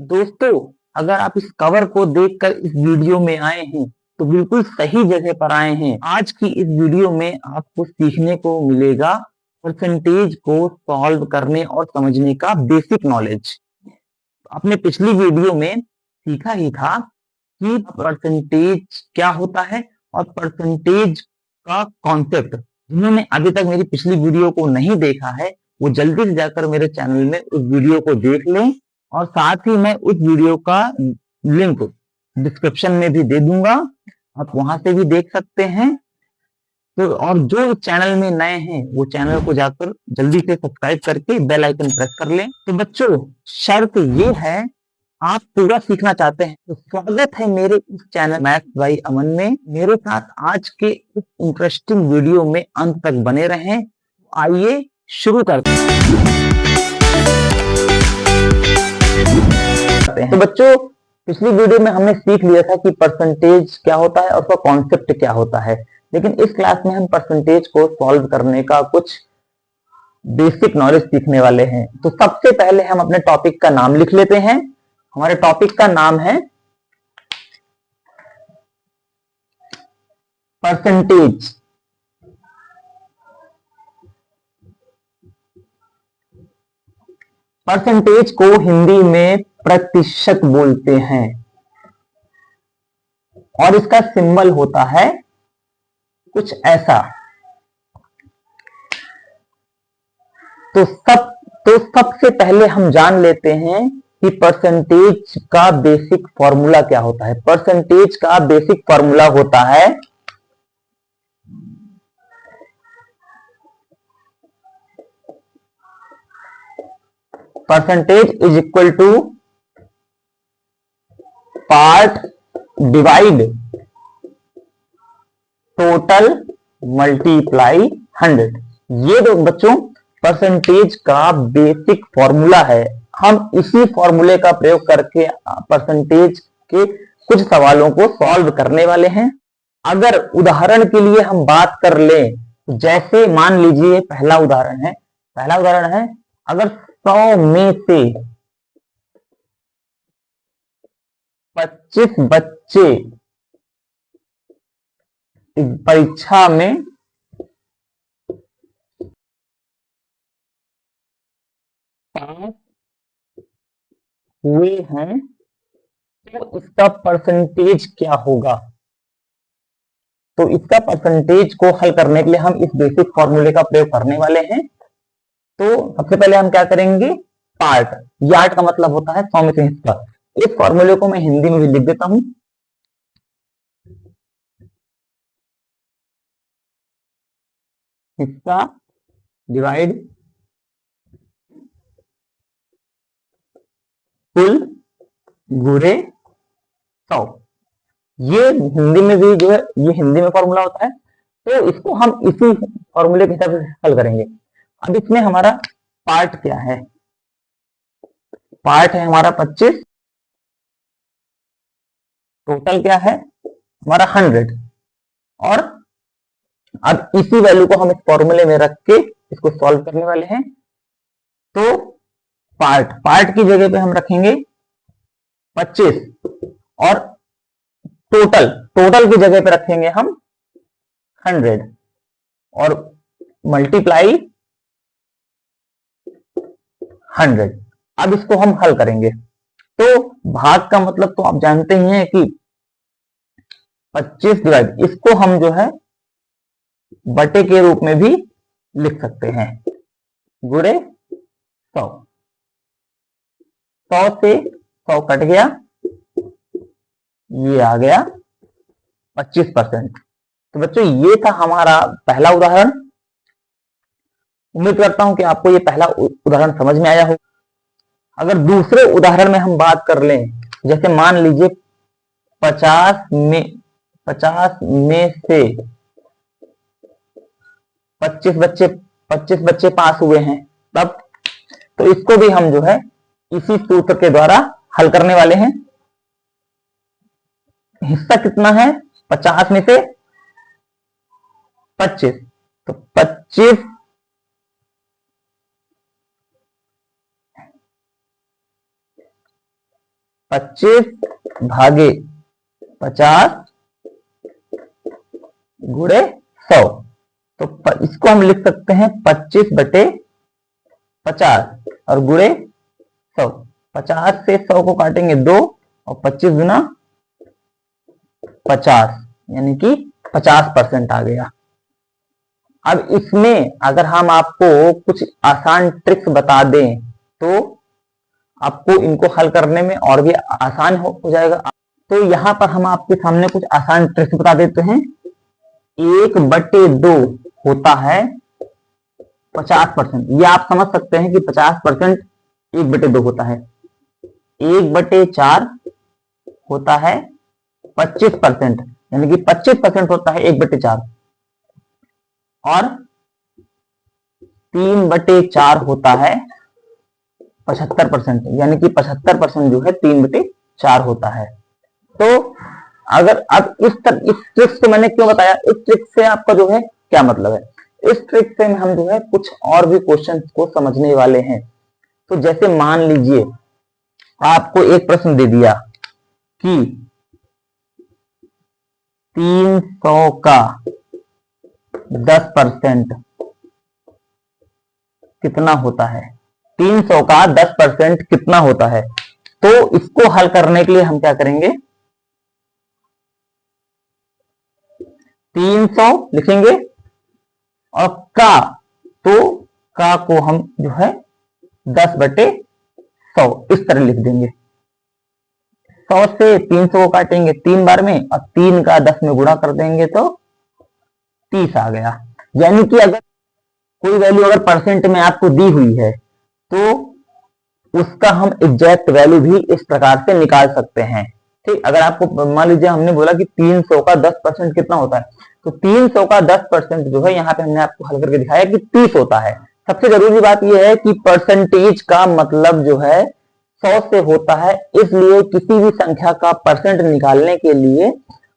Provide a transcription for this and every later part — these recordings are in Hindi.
दोस्तों, अगर आप इस कवर को देखकर इस वीडियो में आए हैं तो बिल्कुल सही जगह पर आए हैं। आज की इस वीडियो में आपको सीखने को मिलेगा परसेंटेज को सॉल्व करने और समझने का बेसिक नॉलेज। आपने पिछली वीडियो में सीखा ही था कि परसेंटेज क्या होता है और परसेंटेज का कॉन्सेप्ट। जिन्होंने अभी तक मेरी पिछली वीडियो को नहीं देखा है वो जल्दी से जाकर मेरे चैनल में उस वीडियो को देख लें और साथ ही मैं उस वीडियो का लिंक डिस्क्रिप्शन में भी दे दूंगा, आप वहां से भी देख सकते हैं। तो और जो चैनल में नए हैं वो चैनल को जाकर जल्दी से सब्सक्राइब करके बेल आइकन प्रेस कर लें। तो बच्चों, शर्त ये है, आप पूरा सीखना चाहते हैं तो स्वागत है मेरे इस चैनल मैथ्स बाय अमन में। मेरे साथ आज के इस इंटरेस्टिंग वीडियो में अंत तक बने रहें। आइए शुरू करते हैं। तो बच्चों, पिछली वीडियो में हमने सीख लिया था कि परसेंटेज क्या होता है और उसका कॉन्सेप्ट क्या होता है, लेकिन इस क्लास में हम परसेंटेज को सॉल्व करने का कुछ बेसिक नॉलेज सीखने वाले हैं। तो सबसे पहले हम अपने टॉपिक का नाम लिख लेते हैं। हमारे टॉपिक का नाम है परसेंटेज। परसेंटेज को हिंदी में प्रतिशत बोलते हैं और इसका सिंबल होता है कुछ ऐसा। तो सबसे पहले हम जान लेते हैं कि परसेंटेज का बेसिक फॉर्मूला क्या होता है। परसेंटेज का बेसिक फॉर्मूला होता है percentage is equal to part divide total multiply 100। ये दो बच्चों परसेंटेज का बेसिक फॉर्मूला है। हम इसी फॉर्मूले का प्रयोग करके परसेंटेज के कुछ सवालों को सॉल्व करने वाले हैं। अगर उदाहरण के लिए हम बात कर लें, जैसे मान लीजिए पहला उदाहरण है अगर 100 में से 25 बच्चे परीक्षा में पास हुए हैं तो इसका परसेंटेज क्या होगा। तो इसका परसेंटेज को हल करने के लिए हम इस बेसिक फॉर्मूले का प्रयोग करने वाले हैं। तो सबसे पहले हम क्या करेंगे, पार्ट। यार्ड का मतलब होता है 100 में से हिस्सा। इस फॉर्मूले को मैं हिंदी में भी लिख देता हूं। हिस्सा डिवाइड कुल गुणे 100। ये हिंदी में भी जो है ये हिंदी में फॉर्मूला होता है, तो इसको हम इसी फॉर्मूले के हिसाब से हल करेंगे। अब इसमें हमारा पार्ट क्या है, पार्ट है हमारा 25, टोटल क्या है हमारा 100। और अब इसी वैल्यू को हम इस फॉर्मूले में रख के इसको सॉल्व करने वाले हैं। तो पार्ट की जगह पे हम रखेंगे 25 और टोटल की जगह पे रखेंगे हम 100 और मल्टीप्लाई 100। अब इसको हम हल करेंगे। तो भाग का मतलब तो आप जानते ही हैं कि 25 डिवाइड, इसको हम जो है बटे के रूप में भी लिख सकते हैं, गुणे 100। 100 से 100 कट गया, ये आ गया 25%। तो बच्चों ये था हमारा पहला उदाहरण। उम्मीद करता हूं कि आपको ये पहला उदाहरण समझ में आया हो। अगर दूसरे उदाहरण में हम बात कर लें, जैसे मान लीजिए 50 में से 25 बच्चे पास हुए हैं, तब तो इसको भी हम जो है इसी सूत्र के द्वारा हल करने वाले हैं। हिस्सा कितना है 50 में से 25, तो 25 . 25 भागे 50 गुणे 100। तो इसको हम लिख सकते हैं 25 बटे 50 और गुणे 100। 50 से 100 को काटेंगे 2 और 25 गुना 50 यानी कि 50% आ गया। अब इसमें अगर हम आपको कुछ आसान ट्रिक्स बता दें तो आपको इनको हल करने में और भी आसान हो जाएगा। तो यहाँ पर हम आपके सामने कुछ आसान ट्रिक्स बता देते हैं। 1/2 होता है 50%। ये आप समझ सकते हैं कि 50% 1/2 होता है। 1/4 होता है 25%, यानी कि 25% होता है 1/4। और 3/4 होता है 75%, यानी कि 75% जो है 3/4 होता है। तो अगर अब इस ट्रिक से मैंने क्यों बताया, इस ट्रिक से आपका जो है क्या मतलब है, इस ट्रिक से हम जो है कुछ और भी क्वेश्चंस को समझने वाले हैं। तो जैसे मान लीजिए आपको एक प्रश्न दे दिया कि 300 का 10% कितना होता है। 300 का 10% कितना होता है। तो इसको हल करने के लिए हम क्या करेंगे, 300 लिखेंगे और का, तो का को हम जो है 10/100 इस तरह लिख देंगे। 100 से 300 को काटेंगे 3 बार में और 3 का 10 में गुणा कर देंगे तो 30 आ गया। यानी कि अगर कोई वैल्यू अगर परसेंट में आपको दी हुई है तो उसका हम एग्जैक्ट वैल्यू भी इस प्रकार से निकाल सकते हैं। ठीक, अगर आपको मान लीजिए हमने बोला कि 300 का 10% कितना होता है, तो 300 का 10% जो है यहाँ पे हमने आपको हल करके दिखाया कि 30 होता है। सबसे जरूरी बात यह है कि परसेंटेज का मतलब जो है 100 से होता है, इसलिए किसी भी संख्या का परसेंट निकालने के लिए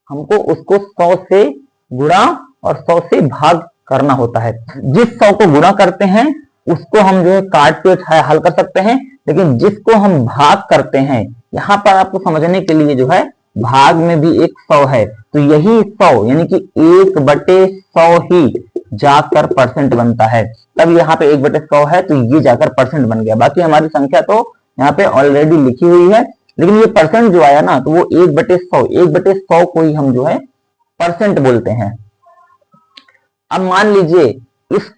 हमको उसको 100 से गुणा और 100 से भाग करना होता है। जिस 100 को गुणा करते हैं उसको हम जो है काट के हल कर सकते हैं, लेकिन जिसको हम भाग करते हैं, यहाँ पर आपको समझने के लिए जो है भाग में भी एक 100 है, तो यही 100 यानी कि 1/100 ही जाकर परसेंट बनता है। तब यहाँ पे 1/100 है तो ये जाकर परसेंट बन गया। बाकी हमारी संख्या तो यहाँ पे ऑलरेडी लिखी हुई है, लेकिन ये परसेंट जो आया ना तो वो 1/100 को ही हम जो है परसेंट बोलते हैं। अब मान लीजिए इस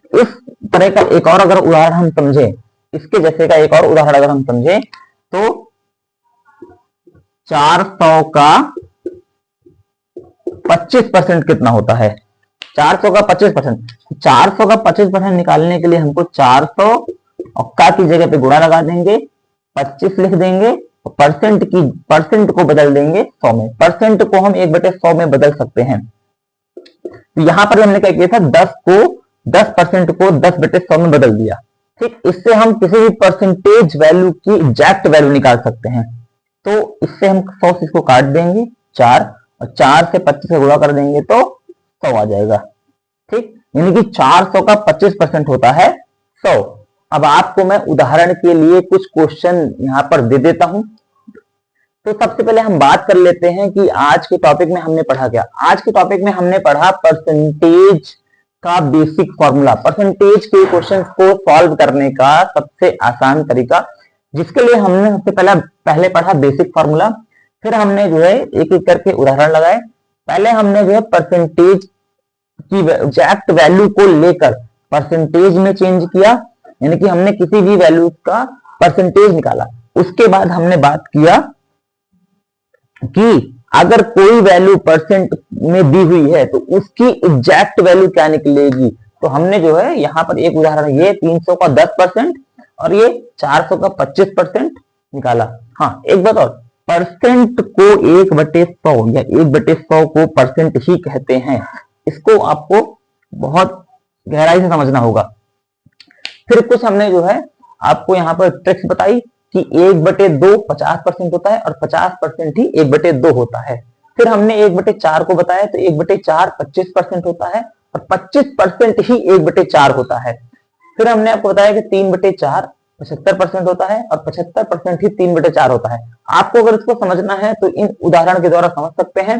तरह का एक और अगर उदाहरण हम समझे, इसके जैसे का एक और उदाहरण अगर हम समझे, तो 400 का 25% कितना होता है। 400 का 25%, 400 का 25% निकालने के लिए हमको 400 और का की जगह पे गुणा लगा देंगे, 25 लिख देंगे और परसेंट को बदल देंगे 100 में। परसेंट को हम 1/100 में बदल सकते हैं। तो यहां पर हमने क्या किया था, 10% को 10/100 में बदल दिया। ठीक, इससे हम किसी भी परसेंटेज वैल्यू की एग्जैक्ट वैल्यू निकाल सकते हैं। तो इससे हम 100 से इसको काट देंगे 4 और 4 से 25 से गुणा कर देंगे तो 100 आ जाएगा। ठीक, यानी कि 400 का 25% होता है 100। अब आपको मैं उदाहरण के लिए कुछ क्वेश्चन यहां पर दे देता हूं। तो सबसे पहले हम बात कर लेते हैं कि आज के टॉपिक में हमने पढ़ा क्या। आज के टॉपिक में हमने पढ़ा परसेंटेज का बेसिक फॉर्मूला, परसेंटेज के क्वेश्चन को सॉल्व करने का सबसे आसान तरीका, जिसके लिए हमने सबसे पहले पढ़ा बेसिक फॉर्मूला। फिर हमने जो है एक एक करके उदाहरण लगाए। पहले हमने जो है परसेंटेज की एग्जैक्ट वैल्यू को लेकर परसेंटेज में चेंज किया, यानी कि हमने किसी भी वैल्यू का परसेंटेज निकाला। उसके बाद हमने बात किया कि अगर कोई वैल्यू परसेंट में दी हुई है तो उसकी एग्जैक्ट वैल्यू क्या निकलेगी। तो हमने जो है यहाँ पर एक उदाहरण, ये 300 का 10% और ये 400 का 25% निकाला। हाँ, एक बात और, परसेंट को 1/100 या 1/100 को परसेंट ही कहते हैं। इसको आपको बहुत गहराई से समझना होगा। फिर कुछ हमने जो है आपको यहाँ पर ट्रिक्स बताई कि 1/2 50% होता है और 50% ही 1/2 होता है। फिर हमने 1/4 को बताया तो 1/4 25% होता है और 25% ही 1/4 होता है। फिर हमने आपको बताया कि 3/4 75% होता है और 75% ही 3/4 होता है। आपको अगर इसको समझना है तो इन उदाहरण के द्वारा समझ सकते हैं।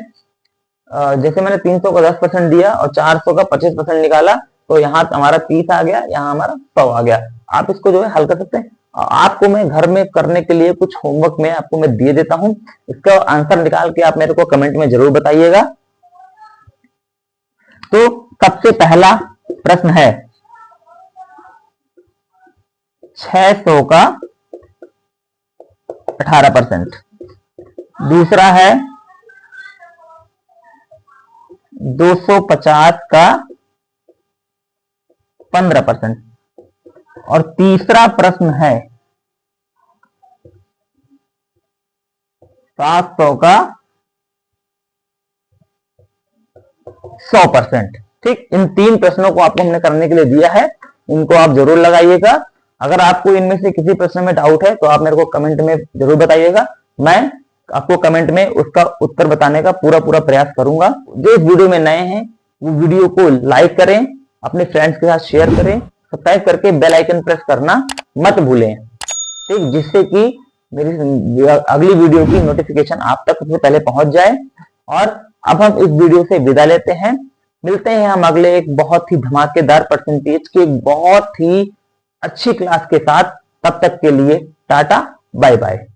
जैसे मैंने 300 का 10% दिया और 400 का 25% निकाला, तो यहाँ हमारा 30 आ गया, यहाँ हमारा 100 आ गया। आप इसको जो है हल कर सकते हैं। आपको मैं घर में करने के लिए कुछ होमवर्क में आपको मैं दे देता हूं, इसका आंसर निकाल के आप मेरे को कमेंट में जरूर बताइएगा। तो सबसे पहला प्रश्न है 600 का 18%, दूसरा है 250 का 15%, और तीसरा प्रश्न है 700 का 100%। ठीक, इन 3 प्रश्नों को आपको हमने करने के लिए दिया है, इनको आप जरूर लगाइएगा। अगर आपको इनमें से किसी प्रश्न में डाउट है तो आप मेरे को कमेंट में जरूर बताइएगा, मैं आपको कमेंट में उसका उत्तर बताने का पूरा प्रयास करूंगा। जो इस वीडियो में नए हैं वो वीडियो को लाइक करें, अपने फ्रेंड्स के साथ शेयर करें, सब्सक्राइब करके बेल आइकन प्रेस करना मत भूलें, ठीक, जिससे कि मेरी अगली वीडियो की नोटिफिकेशन आप तक सबसे पहले पहुंच जाए। और अब हम इस वीडियो से विदा लेते हैं, मिलते हैं हम अगले एक बहुत ही धमाकेदार परसेंटेज के एक बहुत ही अच्छी क्लास के साथ। तब तक के लिए टाटा बाय बाय।